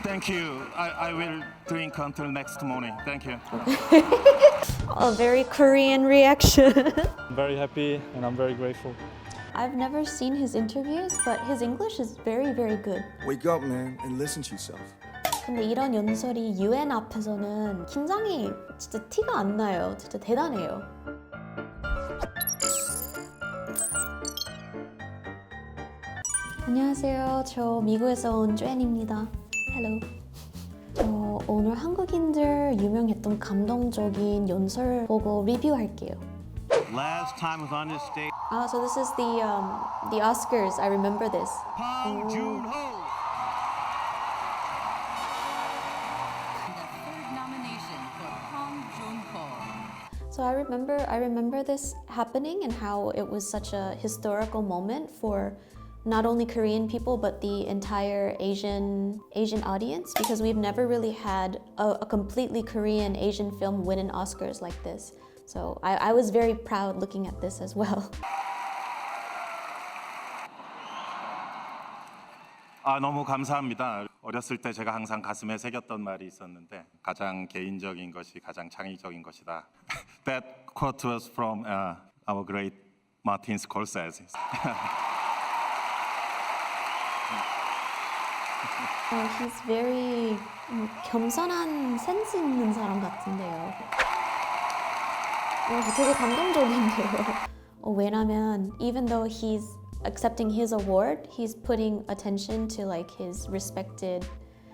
Thank you. I will drink until next morning. Thank you. A very Korean reaction. I'm very happy and I'm very grateful. I've never seen his interviews, but his English is very, very good. Wake up, man, and listen to yourself. 근데 이런 연설이 UN 앞에서는 긴장이 진짜 티가 안 나요. 진짜 대단해요. 안녕하세요. 저 미국에서 온 조앤입니다. Hello. 저 오늘 한국인들 유명했던 감동적인 연설 보고 리뷰할게요. Last time I was on this stage. So this is the Oscars. I remember this. Bong Joon-ho. The third nomination for Bong Joon-ho. So I remember this happening and how it was such a historical moment for not only Korean people but the entire Asian audience, because we've never really had a completely Korean Asian film win an Oscars like this. So I was very proud looking at this as well. 너무 감사합니다. 어렸을 때 제가 항상 가슴에 새겼던 말이 있었는데 가장 개인적인 것이 가장 창의적인 것이다. That quote was from our great Martin Scorsese. He's very 겸손한 센스 있는 사람 같은데요. 되게 감동적인데요. 왜냐면 even though he's accepting his award, he's putting attention to like his respected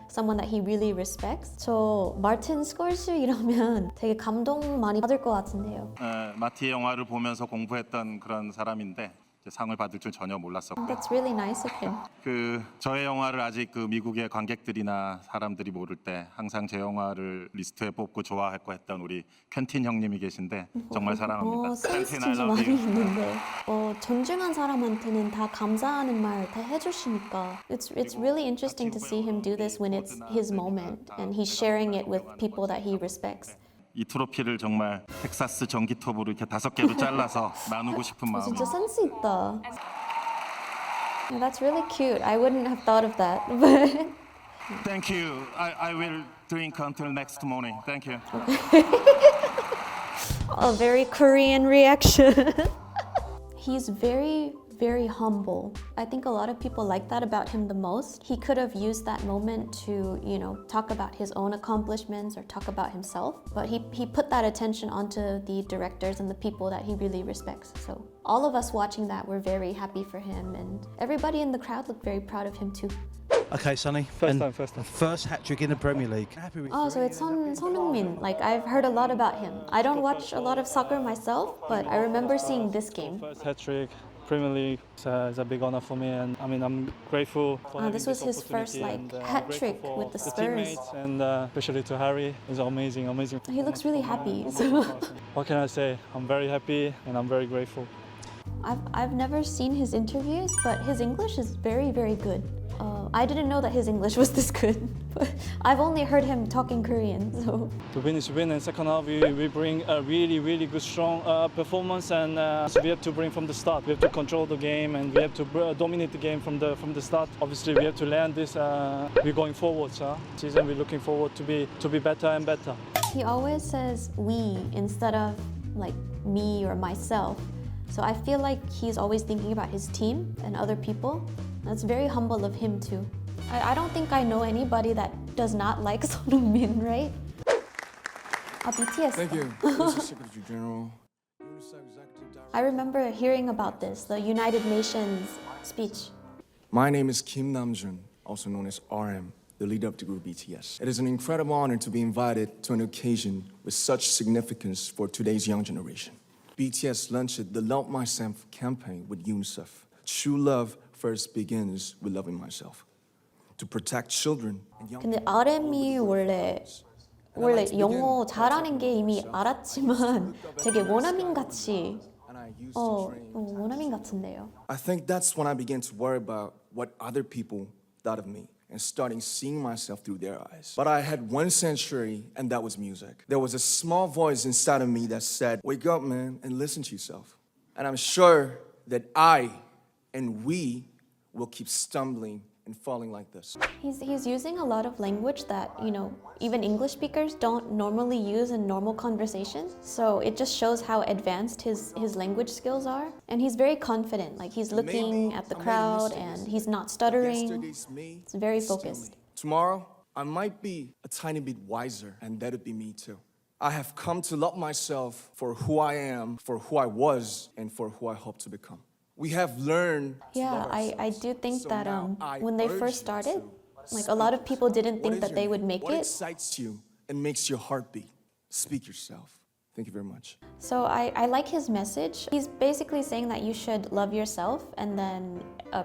someone that he really respects. 저 마틴 스콜스 이러면 되게 감동 많이 받을 것 같은데요. 마티 영화를 보면서 공부했던 그런 사람인데 상을 받을 줄 전혀 몰랐었고. That's really nice of him. 저의 영화를 아직 미국의 관객들이나 사람들이 모를 때 항상 제 영화를 리스트에 뽑고 좋아했고 했던 우리 켄틴 형님이 계신데 정말 사랑합니다. 센스 켄틴, I 진짜 love 많이 you. 있는데 존중한 사람한테는 다 감사하는 말 다 해주시니까 it's really interesting to see him do this when it's his moment and he's sharing it with people that he respects. 이 트로피를 정말 텍사스 전기톱으로 이렇게 5개로 잘라서 나누고 싶은 마음. 진짜 센스 있다. That's really cute. I wouldn't have thought of that. But Thank you. I will drink until next morning. Thank you. a very Korean reaction. He's very, very humble. I think a lot of people like that about him the most. He could have used that moment to, talk about his own accomplishments or talk about himself, but he put that attention onto the directors and the people that he really respects. So all of us watching that were very happy for him, and everybody in the crowd looked very proud of him too. Okay, Sonny. First time. First hat-trick in the Premier League. Happy with So it's Son Heung-min. Like, I've heard a lot about him. I don't watch a lot of soccer myself, but I remember seeing this game. First hat-trick, Premier League is a big honor for me, and I'm grateful for having This was his first opportunity, and, hat grateful trick for with the the Spurs. teammates, and especially to Harry. It's amazing. He looks really happy. So What can I say? I'm very happy and I'm very grateful. I've never seen his interviews, but his English is very, very good. I didn't know that his English was this good, but I've only heard him talking Korean. So To win in second half, we bring a really, really good, strong performance, and so we have to bring from the start. We have to control the game, and we have to dominate the game from the start. Obviously, we have to learn this. We're going forward, season. We're looking forward to be better and better. he always says we instead of like me or myself. So I feel like he's always thinking about his team and other people. That's very humble of him too. I don't think I know anybody that does not like Son Heung-min, right? BTS. Thank you, Mr. Secretary General. I remember hearing about this, the United Nations speech. My name is Kim Namjoon, also known as RM, the leader of the group BTS. It is an incredible honor to be invited to an occasion with such significance for today's young generation. BTS launched the Love Myself campaign with UNICEF. True love first begins with loving myself. To protect children and young 근데 RM이 원래 영어 잘하는 게 이미 알았지만 되게 원어민 같이 and I used to train. 원어민 같은데요. I think that's when I began to worry about what other people thought of me and starting seeing myself through their eyes. But I had one sanctuary, and that was music. There was a small voice inside of me that said, wake up, man, and listen to yourself. And I'm sure that I and we will keep stumbling and falling like this. He's using a lot of language that, you know, even English speakers don't normally use in normal conversation. So it just shows how advanced his language skills are. And he's very confident. Like he's looking Maybe at the I made a crowd mistake. and he's not stuttering. Yesterday's me It's very is still focused. me. Tomorrow, I might be a tiny bit wiser, and that'd be me too. I have come to love myself for who I am, for who I was, and for who I hope to become. We have learned to Yeah, love I ourselves. do think So that now I when they urge first you started, to like a lot of speak. people didn't What think is that your they would name? make What it. excites you and makes your heart beat? Speak yourself. Thank you very much. So I like his message. He's basically saying that you should love yourself and then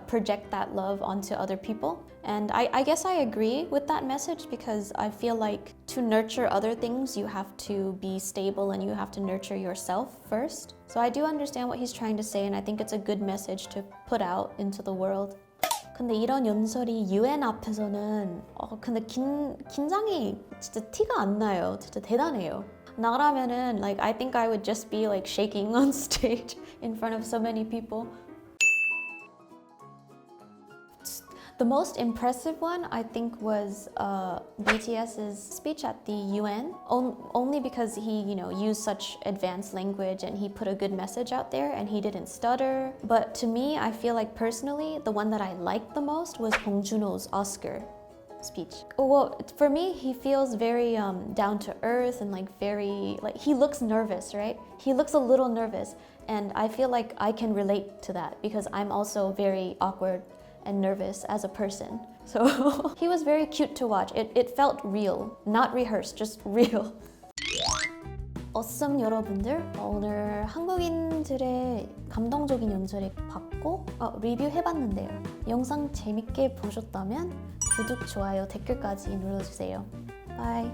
project that love onto other people. And I guess I agree with that message because I feel like to nurture other things, you have to be stable and you have to nurture yourself first. So I do understand what he's trying to say, and I think it's a good message to put out into the world. 근데 이런 연설이 UN 앞에서는 근데 긴장이 진짜 티가 안 나요. 진짜 대단해요. 나라면은 like I think I would just be like shaking on stage in front of so many people. The most impressive one I think was BTS's speech at the UN, only because he, you know, used such advanced language and he put a good message out there and he didn't stutter. But to me, I feel like personally, the one that I liked the most was Bong Joon-ho's Oscar speech. Well, for me, he feels very down to earth and like very, like he looks nervous, right? He looks a little nervous, and I feel like I can relate to that because I'm also very awkward and nervous as a person. So he was very cute to watch. It felt real, not rehearsed, just real. 어썸 여러분들, 오늘 한국인들의 감동적인 연설을 봤고 리뷰해봤는데요. 영상 재밌게 보셨다면 구독, 좋아요, 댓글까지 눌러주세요. 바이.